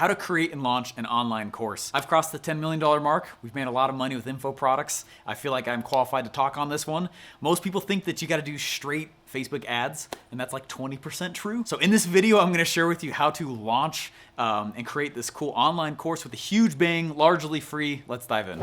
how to create and launch an online course. I've crossed the $10 million mark. We've made a lot of money with info products. I feel like I'm qualified to talk on this one. Most people think that you got to do straight Facebook ads, and that's like 20% true. So in this video, I'm gonna share with you how to launch and create this cool online course with a huge bang, largely free. Let's dive in.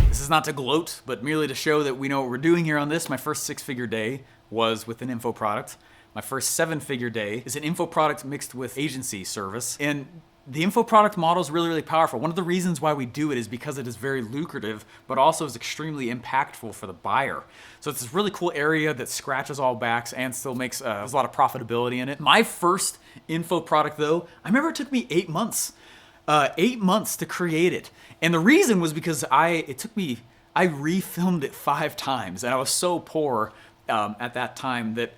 This is not to gloat, but merely to show that we know what we're doing here on this. My first six-figure day was with an info product. My first seven-figure day is an info product mixed with agency service. And the info product model is really, really powerful. One of the reasons why we do it is because it is very lucrative, but also is extremely impactful for the buyer. So it's this really cool area that scratches all backs and still makes there's a lot of profitability in it. My first info product though, I remember it took me 8 months. 8 months to create it. And the reason was because I refilmed it 5 times, and I was so poor at that time that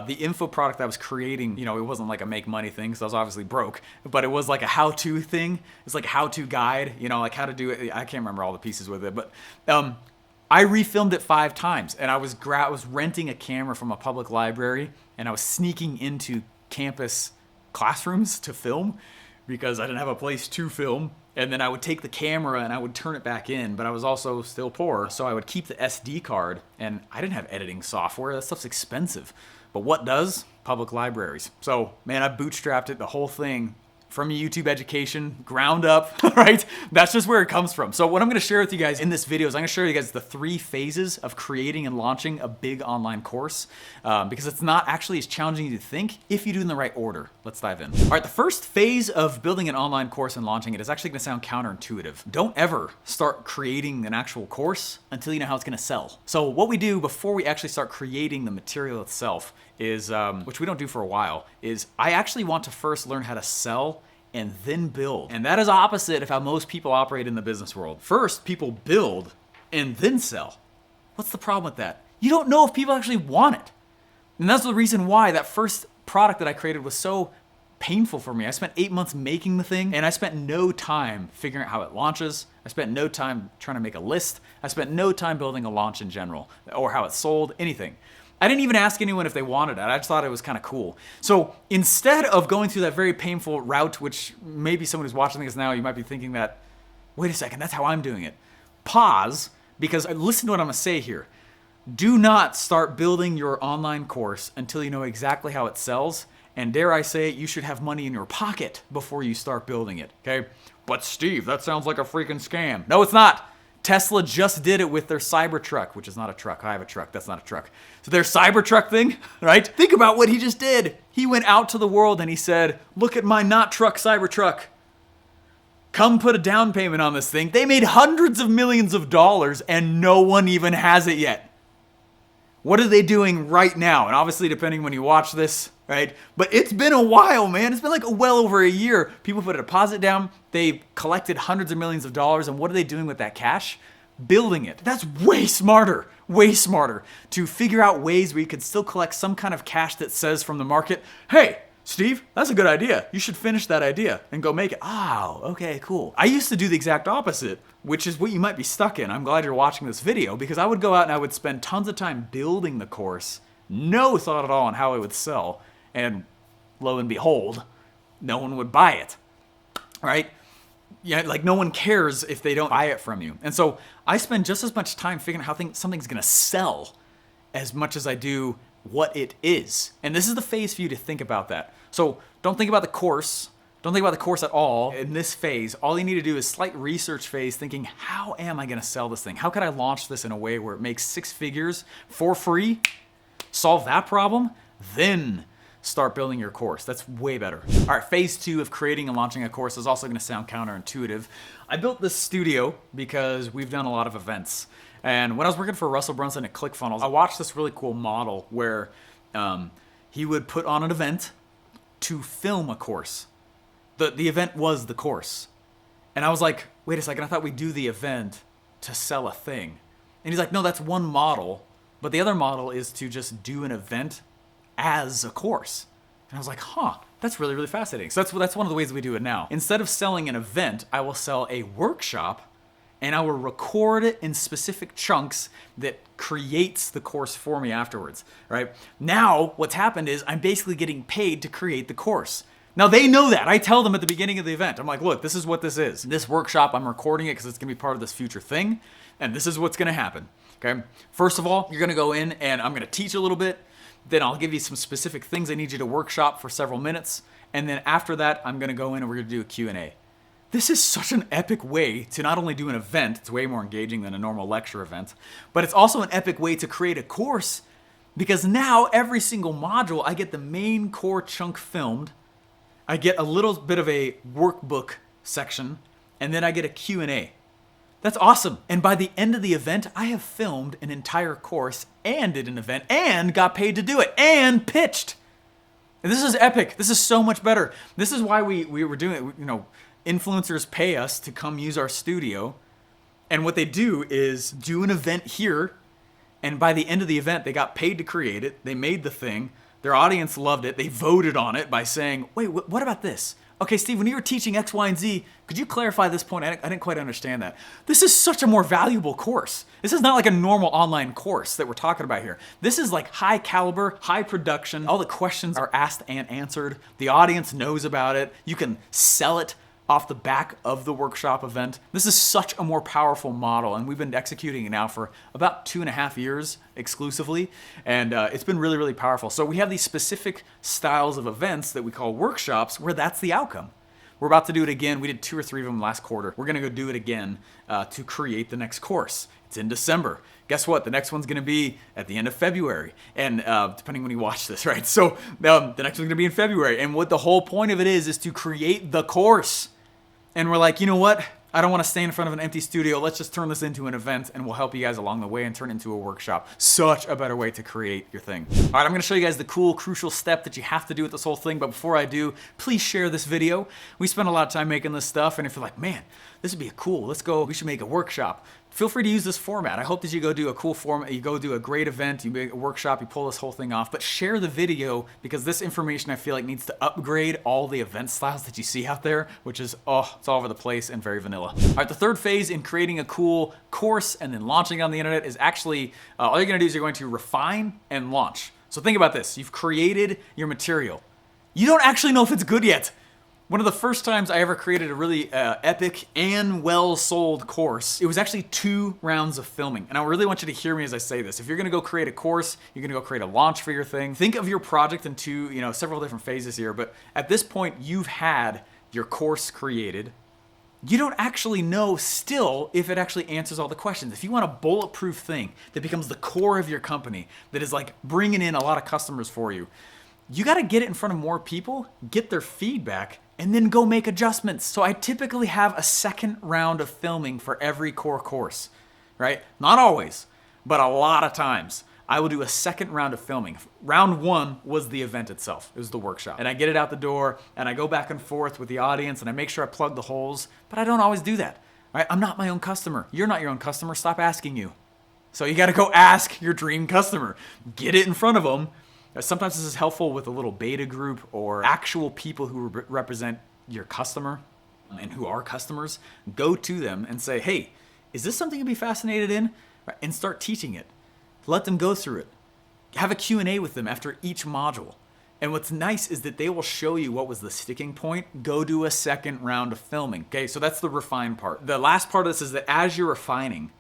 the info product I was creating, it wasn't like a make money thing because I was obviously broke, but it was like a how-to thing. It's like a how-to guide, like how to do it. I can't remember all the pieces with it, but I refilmed it 5 times, and I was renting a camera from a public library, and I was sneaking into campus classrooms to film because I didn't have a place to film. And then I would take the camera and I would turn it back in, but I was also still poor. So I would keep the SD card, and I didn't have editing software. That stuff's expensive. But what does? Public libraries. So man, I bootstrapped it, the whole thing, from a YouTube education, ground up, right? That's just where it comes from. So what I'm gonna share with you guys in this video is I'm gonna show you guys the 3 phases of creating and launching a big online course, because it's not actually as challenging as you think if you do it in the right order. Let's dive in. All right, the first phase of building an online course and launching it is actually gonna sound counterintuitive. Don't ever start creating an actual course until you know how it's gonna sell. So what we do before we actually start creating the material itself is, which we don't do for a while, is I actually want to first learn how to sell and then build. And that is opposite of how most people operate in the business world. First, people build and then sell. What's the problem with that? You don't know if people actually want it. And that's the reason why that first product that I created was so painful for me. I spent 8 months making the thing, and I spent no time figuring out how it launches. I spent no time trying to make a list. I spent no time building a launch in general, or how it sold, anything. I didn't even ask anyone if they wanted it. I just thought it was kind of cool. So instead of going through that very painful route, which maybe someone who's watching this now, you might be thinking that, wait a second, that's how I'm doing it. Pause, because listen to what I'm gonna say here. Do not start building your online course until you know exactly how it sells. And dare I say it, you should have money in your pocket before you start building it, okay? But Steve, that sounds like a freaking scam. No, it's not. Tesla just did it with their Cybertruck, which is not a truck. I have a truck. That's not a truck. So their Cybertruck thing, right? Think about what he just did. He went out to the world and he said, look at my not truck Cybertruck. Come put a down payment on this thing. They made hundreds of millions of dollars and no one even has it yet. What are they doing right now? And obviously, depending when you watch this, right? But it's been a while, man. It's been like well over a year. People put a deposit down. They collected hundreds of millions of dollars. And what are they doing with that cash? Building it. That's way smarter to figure out ways where you could still collect some kind of cash that says from the market, hey, Steve, that's a good idea. You should finish that idea and go make it. Oh, okay, cool. I used to do the exact opposite, which is what you might be stuck in. I'm glad you're watching this video because I would go out and I would spend tons of time building the course, no thought at all on how it would sell, and lo and behold, no one would buy it, right? Yeah, like no one cares if they don't buy it from you. And so I spend just as much time figuring out how something's gonna sell as much as I do what it is. And this is the phase for you to think about that. So don't think about the course. Don't think about the course at all. In this phase, all you need to do is slight research phase, thinking, how am I gonna sell this thing? How can I launch this in a way where it makes 6 figures for free? Solve that problem, then start building your course. That's way better. All right, phase 2 of creating and launching a course is also gonna sound counterintuitive. I built this studio because we've done a lot of events. And when I was working for Russell Brunson at ClickFunnels, I watched this really cool model where he would put on an event to film a course. The event was the course. And I was like, wait a second, I thought we'd do the event to sell a thing. And he's like, no, that's one model. But the other model is to just do an event as a course. And I was like, huh, that's really, really fascinating. So that's one of the ways we do it now. Instead of selling an event, I will sell a workshop and I will record it in specific chunks that creates the course for me afterwards, right? Now, what's happened is I'm basically getting paid to create the course. Now they know that. I tell them at the beginning of the event, I'm like, look, this is what this is. This workshop, I'm recording it because it's gonna be part of this future thing, and this is what's gonna happen, okay? First of all, you're gonna go in and I'm gonna teach a little bit, then I'll give you some specific things I need you to workshop for several minutes, and then after that, I'm gonna go in and we're gonna do a Q&A. This is such an epic way to not only do an event, it's way more engaging than a normal lecture event, but it's also an epic way to create a course, because now every single module, I get the main core chunk filmed, I get a little bit of a workbook section, and then I get a Q&A. That's awesome. And by the end of the event, I have filmed an entire course and did an event and got paid to do it and pitched. And this is epic. This is so much better. This is why we were doing it. You know, influencers pay us to come use our studio. And what they do is do an event here. And by the end of the event, they got paid to create it. They made the thing. Their audience loved it. They voted on it by saying, wait, what about this? Okay, Steve, when you were teaching X, Y, and Z, could you clarify this point? I didn't quite understand that. This is such a more valuable course. This is not like a normal online course that we're talking about here. This is like high caliber, high production. All the questions are asked and answered. The audience knows about it. You can sell it off the back of the workshop event. This is such a more powerful model, and we've been executing it now for about 2.5 years exclusively, and it's been really, really powerful. So we have these specific styles of events that we call workshops where that's the outcome. We're about to do it again. We did 2 or 3 of them last quarter. We're gonna go do it again to create the next course. It's in December. Guess what? The next one's gonna be at the end of February, and depending when you watch this, right? So the next one's gonna be in February, and what the whole point of it is to create the course. And we're like, you know what? I don't want to stay in front of an empty studio. Let's just turn this into an event, and we'll help you guys along the way and turn it into a workshop. Such a better way to create your thing. All right, I'm going to show you guys the cool, crucial step that you have to do with this whole thing. But before I do, please share this video. We spent a lot of time making this stuff, and if you're like, man, this would be cool. Let's go. We should make a workshop. Feel free to use this format. I hope that you go do a cool format, you go do a great event, you make a workshop, you pull this whole thing off, but share the video because this information I feel like needs to upgrade all the event styles that you see out there, which is, it's all over the place and very vanilla. All right, the third phase in creating a cool course and then launching it on the internet is actually, all you're gonna do is you're going to refine and launch. So think about this, you've created your material. You don't actually know if it's good yet. One of the first times I ever created a really epic and well-sold course, it was actually 2 rounds of filming. And I really want you to hear me as I say this. If you're gonna go create a course, you're gonna go create a launch for your thing, think of your project in 2, several different phases here, but at this point, you've had your course created. You don't actually know still if it actually answers all the questions. If you want a bulletproof thing that becomes the core of your company, that is like bringing in a lot of customers for you, you gotta get it in front of more people, get their feedback, and then go make adjustments. So I typically have a second round of filming for every core course, right? Not always, but a lot of times. I will do a second round of filming. Round 1 was the event itself. It was the workshop. And I get it out the door, and I go back and forth with the audience, and I make sure I plug the holes, but I don't always do that, right? I'm not my own customer. You're not your own customer. Stop asking you. So you gotta go ask your dream customer. Get it in front of them. Sometimes this is helpful with a little beta group or actual people who represent your customer and who are customers. Go to them and say, hey, is this something you'd be fascinated in? And start teaching it. Let them go through it. Have a Q&A with them after each module. And what's nice is that they will show you what was the sticking point. Go do a second round of filming. Okay, so that's the refine part. The last part of this is that as you're refining,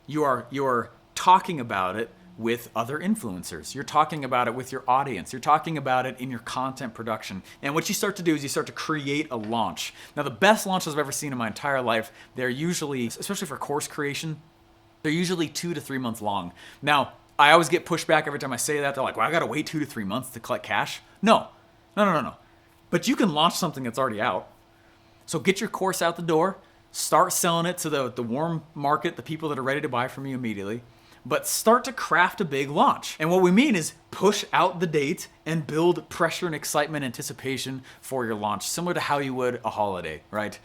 you're talking about it with other influencers. You're talking about it with your audience. You're talking about it in your content production. And what you start to do is you start to create a launch. Now, the best launches I've ever seen in my entire life, they're usually, especially for course creation, they're usually 2 to 3 months long. Now, I always get pushback every time I say that. They're like, well, I gotta wait 2 to 3 months to collect cash. No. But you can launch something that's already out. So get your course out the door, start selling it to the warm market, the people that are ready to buy from you immediately. But start to craft a big launch. And what we mean is push out the date and build pressure and excitement, anticipation for your launch, similar to how you would a holiday, right?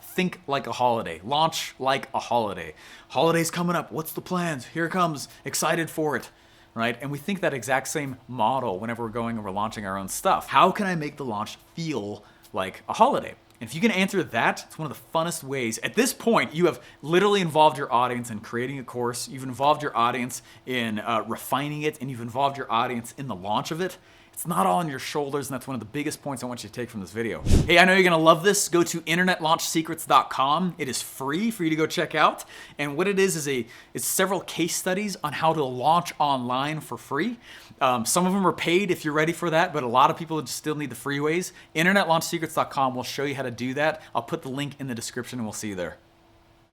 Think like a holiday, launch like a holiday. Holiday's coming up, what's the plans? Here it comes, excited for it, right? And we think that exact same model whenever we're going and we're launching our own stuff. How can I make the launch feel like a holiday? And if you can answer that, it's one of the funnest ways. At this point, you have literally involved your audience in creating a course. You've involved your audience in refining it, and you've involved your audience in the launch of it. It's not all on your shoulders, and that's one of the biggest points I want you to take from this video. Hey, I know you're gonna love this. Go to internetlaunchsecrets.com. It is free for you to go check out. And what it is it's several case studies on how to launch online for free. Some of them are paid if you're ready for that, but a lot of people still need the free ways. Internetlaunchsecrets.com will show you how to do that. I'll put the link in the description and we'll see you there.